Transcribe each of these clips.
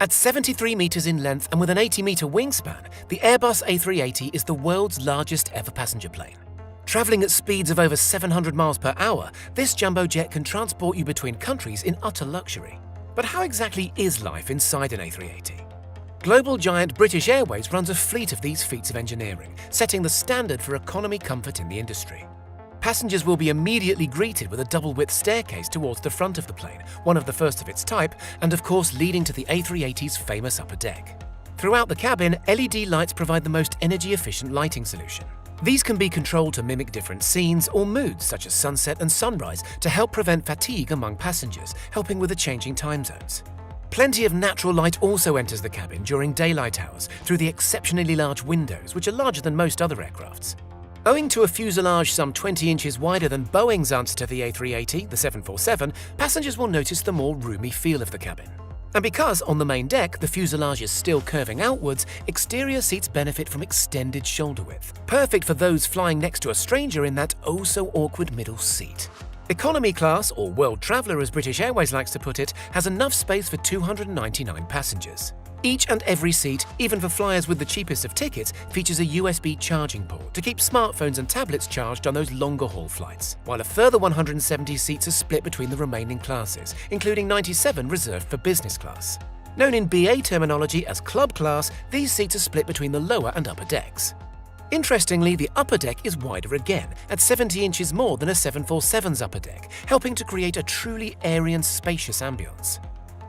At 73 meters in length and with an 80-meter wingspan, the Airbus A380 is the world's largest ever passenger plane. Traveling at speeds of over 700 miles per hour, this jumbo jet can transport you between countries in utter luxury. But how exactly is life inside an A380? Global giant British Airways runs a fleet of these feats of engineering, setting the standard for economy comfort in the industry. Passengers will be immediately greeted with a double-width staircase towards the front of the plane, one of the first of its type, and of course leading to the A380's famous upper deck. Throughout the cabin, LED lights provide the most energy-efficient lighting solution. These can be controlled to mimic different scenes or moods such as sunset and sunrise to help prevent fatigue among passengers, helping with the changing time zones. Plenty of natural light also enters the cabin during daylight hours through the exceptionally large windows, which are larger than most other aircrafts. Owing to a fuselage some 20 inches wider than Boeing's answer to the A380, the 747, passengers will notice the more roomy feel of the cabin. And because on the main deck the fuselage is still curving outwards, exterior seats benefit from extended shoulder width, perfect for those flying next to a stranger in that oh-so-awkward middle seat. Economy class, or World Traveller as British Airways likes to put it, has enough space for 299 passengers. Each and every seat, even for flyers with the cheapest of tickets, features a USB charging port to keep smartphones and tablets charged on those longer haul flights, while a further 170 seats are split between the remaining classes, including 97 reserved for business class. Known in BA terminology as club class, these seats are split between the lower and upper decks. Interestingly, the upper deck is wider again, at 70 inches more than a 747's upper deck, helping to create a truly airy and spacious ambience.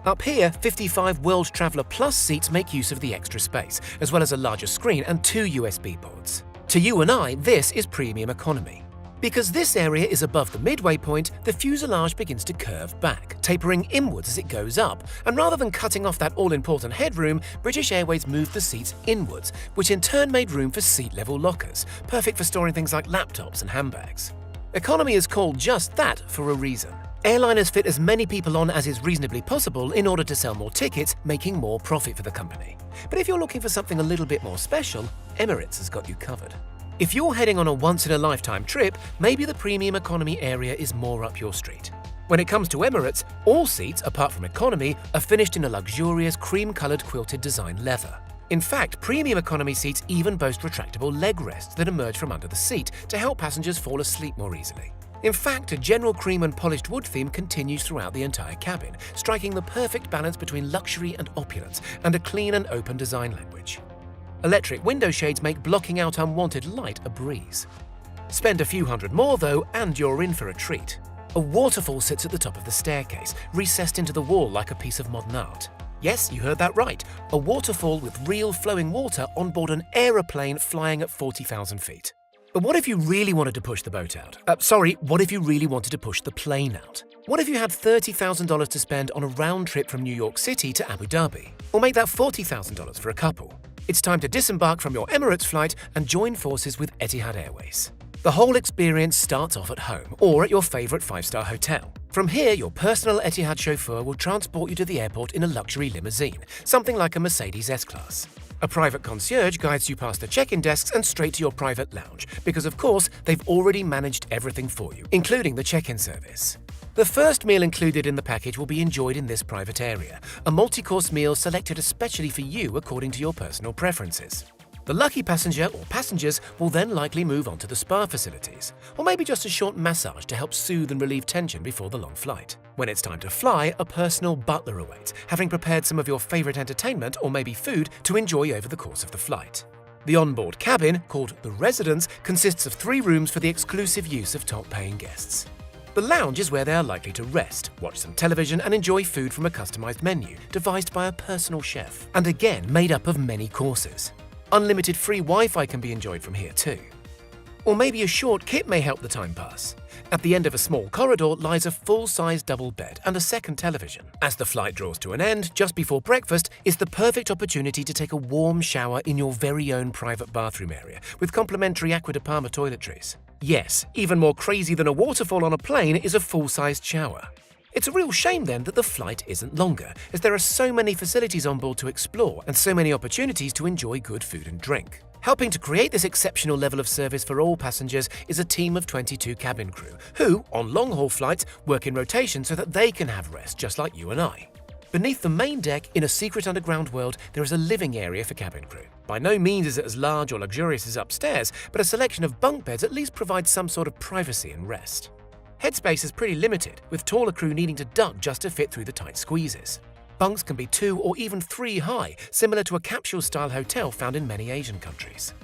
Up here, 55 World Traveller Plus seats make use of the extra space, as well as a larger screen and 2 USB ports. To you and I, this is premium economy. Because this area is above the midway point, the fuselage begins to curve back, tapering inwards as it goes up, and rather than cutting off that all-important headroom, British Airways moved the seats inwards, which in turn made room for seat-level lockers, perfect for storing things like laptops and handbags. Economy is called just that for a reason. Airliners fit as many people on as is reasonably possible in order to sell more tickets, making more profit for the company. But if you're looking for something a little bit more special, Emirates has got you covered. If you're heading on a once-in-a-lifetime trip, maybe the premium economy area is more up your street. When it comes to Emirates, all seats, apart from economy, are finished in a luxurious cream-coloured quilted design leather. In fact, premium economy seats even boast retractable leg rests that emerge from under the seat to help passengers fall asleep more easily. In fact, a general cream and polished wood theme continues throughout the entire cabin, striking the perfect balance between luxury and opulence and a clean and open design language. Electric window shades make blocking out unwanted light a breeze. Spend a few hundred more though, and you're in for a treat. A waterfall sits at the top of the staircase, recessed into the wall like a piece of modern art. Yes, you heard that right, a waterfall with real flowing water on board an aeroplane flying at 40,000 feet. But what if you really wanted to push the boat out? What if you really wanted to push the plane out? What if you had $30,000 to spend on a round trip from New York City to Abu Dhabi? Or make that $40,000 for a couple? It's time to disembark from your Emirates flight and join forces with Etihad Airways. The whole experience starts off at home or at your favorite 5-star hotel. From here, your personal Etihad chauffeur will transport you to the airport in a luxury limousine, something like a Mercedes S-Class. A private concierge guides you past the check-in desks and straight to your private lounge, because of course, they've already managed everything for you, including the check-in service. The first meal included in the package will be enjoyed in this private area, a multi-course meal selected especially for you according to your personal preferences. The lucky passenger or passengers will then likely move on to the spa facilities, or maybe just a short massage to help soothe and relieve tension before the long flight. When it's time to fly, a personal butler awaits, having prepared some of your favorite entertainment or maybe food to enjoy over the course of the flight. The onboard cabin, called the Residence, consists of 3 rooms for the exclusive use of top-paying guests. The lounge is where they are likely to rest, watch some television and enjoy food from a customized menu devised by a personal chef, and again made up of many courses. Unlimited free Wi-Fi can be enjoyed from here too. Or maybe a short kip may help the time pass. At the end of a small corridor lies a full-size double bed and a second television. As the flight draws to an end, just before breakfast is the perfect opportunity to take a warm shower in your very own private bathroom area with complimentary Acqua di Parma toiletries. Yes, even more crazy than a waterfall on a plane is a full-sized shower. It's a real shame then that the flight isn't longer, as there are so many facilities on board to explore and so many opportunities to enjoy good food and drink. Helping to create this exceptional level of service for all passengers is a team of 22 cabin crew, who, on long-haul flights, work in rotation so that they can have rest just like you and I. Beneath the main deck, in a secret underground world, there is a living area for cabin crew. By no means is it as large or luxurious as upstairs, but a selection of bunk beds at least provides some sort of privacy and rest. Headspace is pretty limited, with taller crew needing to duck just to fit through the tight squeezes. Bunks can be 2 or even 3 high, similar to a capsule-style hotel found in many Asian countries.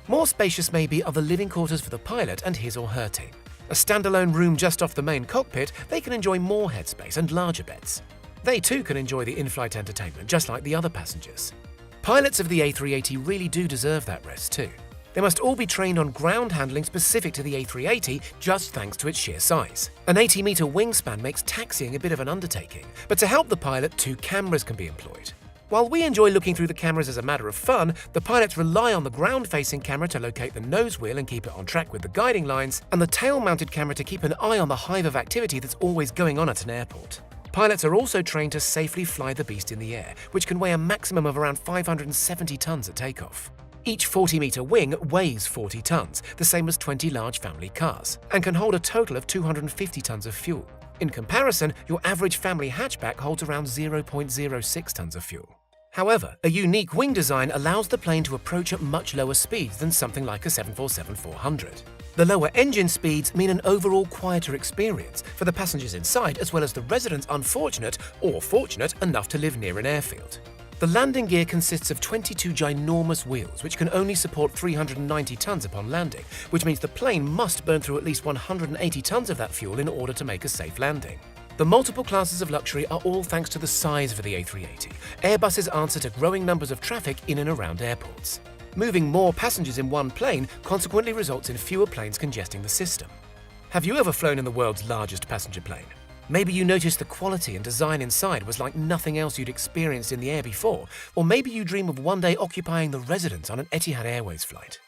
More spacious maybe are the living quarters for the pilot and his or her team. A standalone room just off the main cockpit, they can enjoy more headspace and larger beds. They too can enjoy the in-flight entertainment just like the other passengers. Pilots of the A380 really do deserve that rest too. They must all be trained on ground handling specific to the A380 just thanks to its sheer size. An 80-meter wingspan makes taxiing a bit of an undertaking, but to help the pilot, 2 cameras can be employed. While we enjoy looking through the cameras as a matter of fun, the pilots rely on the ground-facing camera to locate the nose wheel and keep it on track with the guiding lines, and the tail-mounted camera to keep an eye on the hive of activity that's always going on at an airport. Pilots are also trained to safely fly the beast in the air, which can weigh a maximum of around 570 tons at takeoff. Each 40-meter wing weighs 40 tons, the same as 20 large family cars, and can hold a total of 250 tons of fuel. In comparison, your average family hatchback holds around 0.06 tons of fuel. However, a unique wing design allows the plane to approach at much lower speeds than something like a 747-400. The lower engine speeds mean an overall quieter experience for the passengers inside as well as the residents unfortunate or fortunate enough to live near an airfield. The landing gear consists of 22 ginormous wheels which can only support 390 tons upon landing, which means the plane must burn through at least 180 tons of that fuel in order to make a safe landing. The multiple classes of luxury are all thanks to the size of the A380. Airbus's answer to growing numbers of traffic in and around airports. Moving more passengers in one plane consequently results in fewer planes congesting the system. Have you ever flown in the world's largest passenger plane? Maybe you noticed the quality and design inside was like nothing else you'd experienced in the air before, or maybe you dream of one day occupying the residence on an Etihad Airways flight.